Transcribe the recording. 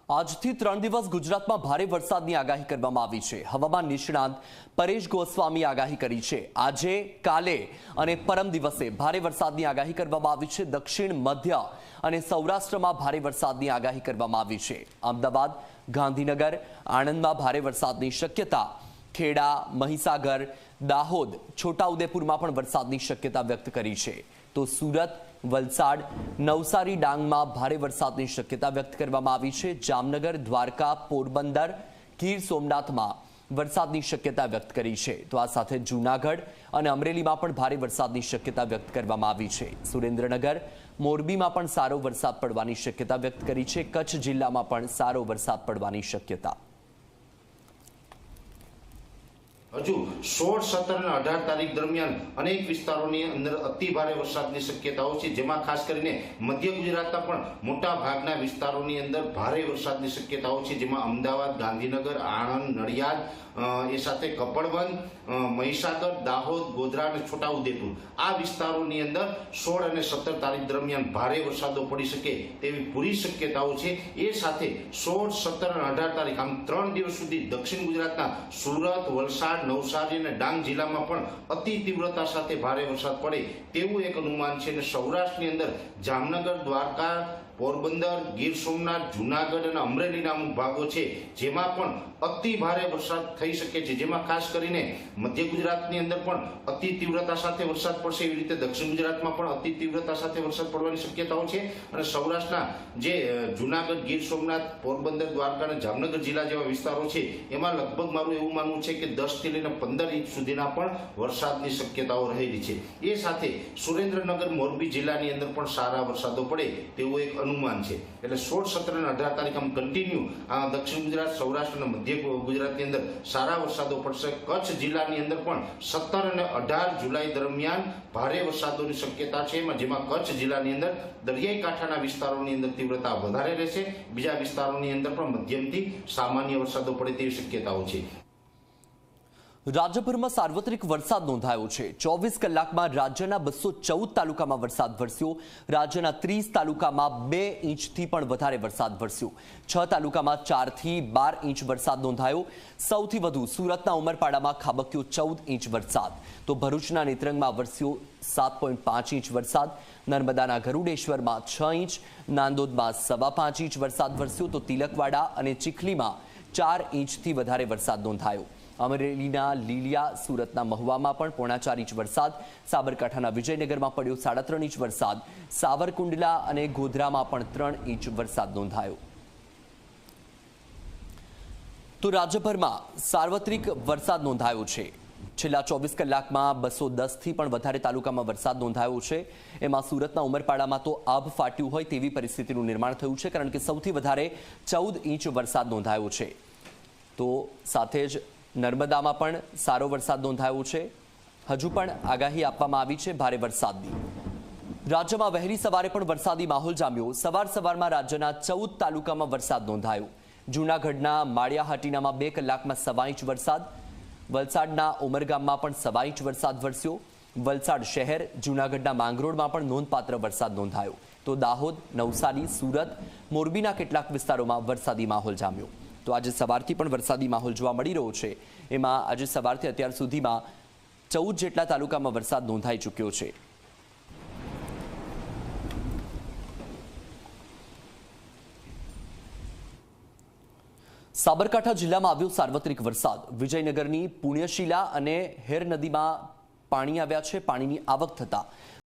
આજથી 3 દિવસ ગુજરાતમાં ભારે વરસાદની આગાહી કરવામાં આવી છે। હવામાન નિષ્ણાંત પરેશ ગોસ્વામી આગાહી કરી છે। આજે, કાલે અને પરમ દિવસે ભારે વરસાદની આગાહી કરવામાં આવી છે। દક્ષિણ, મધ્ય અને સૌરાષ્ટ્રમાં ભારે વરસાદની આગાહી કરવામાં આવી છે। અમદાવાદ, ગાંધીનગર, આણંદમાં ભારે વરસાદની શક્યતા, ખેડા, મહીસાગર, દાહોદ, છોટાઉદેપુરમાં પણ વરસાદની શક્યતા વ્યક્ત કરી છે। તો સુરત, વલસાડ, નવસારી, ડાંગમાં ભારે વરસાદની શક્યતા વ્યક્ત કરવામાં આવી છે। જામનગર, દ્વારકા, પોરબંદર, ગીર સોમનાથમાં વરસાદની શક્યતા વ્યક્ત કરી છે। તો આ સાથે જૂનાગઢ અને અમરેલીમાં પણ ભારે વરસાદની શક્યતા વ્યક્ત કરવામાં આવી છે। સુરેન્દ્રનગર, મોરબીમાં પણ સારો વરસાદ પડવાની શક્યતા વ્યક્ત કરી છે। કચ્છ જિલ્લામાં પણ સારો વરસાદ પડવાની શક્યતા। હજુ 16, 17 અને 18 તારીખ દરમિયાન અનેક વિસ્તારોની અંદર અતિ ભારે વરસાદની શક્યતાઓ છે, જેમાં ખાસ કરીને મધ્ય ગુજરાતના પણ મોટા ભાગના વિસ્તારોની અંદર ભારે વરસાદની શક્યતાઓ છે, જેમાં અમદાવાદ, ગાંધીનગર, આણંદ, નડિયાદ, એ સાથે કપડવંજ, મહીસાગર, દાહોદ, ગોધરા અને છોટાઉદેપુર આ વિસ્તારોની અંદર 16 અને 17 તારીખ દરમિયાન ભારે વરસાદો પડી શકે તેવી પૂરી શક્યતાઓ છે। એ સાથે 16, 17 અને 18 તારીખ આમ 3 દિવસ સુધી દક્ષિણ ગુજરાતના સુરત, વલસાડ, નવસારી અને ડાંગ જિલ્લામાં પણ અતિ તીવ્રતા સાથે ભારે વરસાદ પડે તેવું એક અનુમાન છે। અને સૌરાષ્ટ્રની અંદર જામનગર, દ્વારકા, પોરબંદર, ગીર સોમનાથ, જૂનાગઢ અને અમરેલીના અમુક ભાગો છે, જેમાં પણ અતિ ભારે વરસાદ થઈ શકે છે, જેમાં ખાસ કરીને મધ્ય ગુજરાતની અંદર પણ અતિ તીવ્રતા સાથે વરસાદ પડશે, એવી રીતે દક્ષિણ ગુજરાતમાં પણ અતિ તીવ્રતા સાથે વરસાદ પડવાની શક્યતાઓ છે। અને સૌરાષ્ટ્રના જે જૂનાગઢ, ગીર સોમનાથ, પોરબંદર, દ્વારકા અને જામનગર જિલ્લા જેવા વિસ્તારો છે, એમાં લગભગ મારું એવું માનવું છે કે 10 થી લઈને 15 ઇંચ સુધીના પણ વરસાદની શક્યતાઓ રહેલી છે। એ સાથે સુરેન્દ્રનગર, મોરબી જિલ્લાની અંદર પણ સારા વરસાદો પડે તેવું એક અનુમાન છે। એટલે 16, 17 અને 18 તારીખ આમ કન્ટિન્યુ દક્ષિણ ગુજરાત, સૌરાષ્ટ્ર અને મધ્ય ગુજરાતની અંદર સારા વરસાદો પડશે। કચ્છ જિલ્લાની અંદર પણ 17 અને 18 જુલાઈ દરમિયાન ભારે વરસાદોની શક્યતા છે, જેમાં કચ્છ જિલ્લાની અંદર દરિયાઈ કાંઠાના વિસ્તારોની અંદર તીવ્રતા વધારે રહેશે, બીજા વિસ્તારોની અંદર પણ મધ્યમથી સામાન્ય વરસાદો પડે તેવી શક્યતાઓ છે। રાજ્યભરમાં સાર્વત્રિક વરસાદ નોંધાયો છે। 24 કલાકમાં રાજ્યના 214 તાલુકામાં વરસાદ વરસ્યો। રાજ્યના 30 તાલુકામાં 2 ઇંચથી પણ વધારે વરસાદ વરસ્યો। 6 તાલુકામાં 4 થી 12 ઇંચ વરસાદ નોંધાયો। સૌથી વધુ સુરતના ઉમરપાડામાં ખાબક્યો 14 ઇંચ વરસાદ। તો ભરૂચના નેત્રંગમાં વરસ્યો 7.5 ઇંચ વરસાદ। નર્મદાના ગરુડેશ્વરમાં 6 ઇંચ, નાંદોદમાં 5.25 ઇંચ વરસાદ વરસ્યો। તો તિલકવાડા અને ચીખલીમાં 4 ઇંચથી વધારે વરસાદ નોંધાયો। અમરેલીના લીલિયા, સુરતના મહુવામાં પણ 4.5 ઇંચ વરસાદ। સાબરકાંઠાના વિજયનગરમાં પડ્યો 3.5 ઇંચ વરસાદ। સાવરકુંડલા અને ગોધરામાં પણ 3 ઇંચ વરસાદ નોંધાયો। તો રાજ્યભરમાં સાર્વત્રિક વરસાદ નોંધાયો છે। છેલ્લા 24 કલાકમાં 210 થી પણ વધારે તાલુકામાં વરસાદ નોંધાયો છે। એમાં સુરતના ઉમરપાડામાં તો આભ ફાટ્યું હોય તેવી પરિસ્થિતિનું નિર્માણ થયું છે, કારણ કે સૌથી વધારે 14 ઇંચ વરસાદ નોંધાયો છે। તો સાથે જ નર્મદામાં પણ સારો વરસાદ નોંધાયો છે। હજુ પણ આગાહી આપવામાં આવી છે ભારે વરસાદની। રાજ્યમાં વહેલી સવારે પણ વરસાદી માહોલ જામ્યો। સવારમાં રાજ્યના 14 તાલુકામાં વરસાદ નોંધાયો। જૂનાગઢના માળિયાહાટીનામાં 2 કલાકમાં 1.25 ઇંચ વરસાદ। વલસાડના ઉમરગામમાં પણ 1.25 ઇંચ વરસાદ વરસ્યો। વલસાડ શહેર, જૂનાગઢના માંગરોળમાં પણ નોંધપાત્ર વરસાદ નોંધાયો। તો દાહોદ, નવસારી, સુરત, મોરબીના કેટલાક વિસ્તારોમાં વરસાદી માહોલ જામ્યો। તો આજે સવારથી પણ વરસાદી માહોલ જોવા મળી રહ્યો છે। એમાં આજે સવારથી અત્યાર સુધીમાં 14 જેટલા તાલુકામાં વરસાદ નોંધાઈ ચૂક્યો છે। સાબરકાંઠા જિલ્લામાં આવ્યો સાર્વત્રિક વરસાદ। વિજયનગરની પુણ્યશીલા અને હેર નદીમાં પાણી આવ્યા છે। પાણીની આવક થતા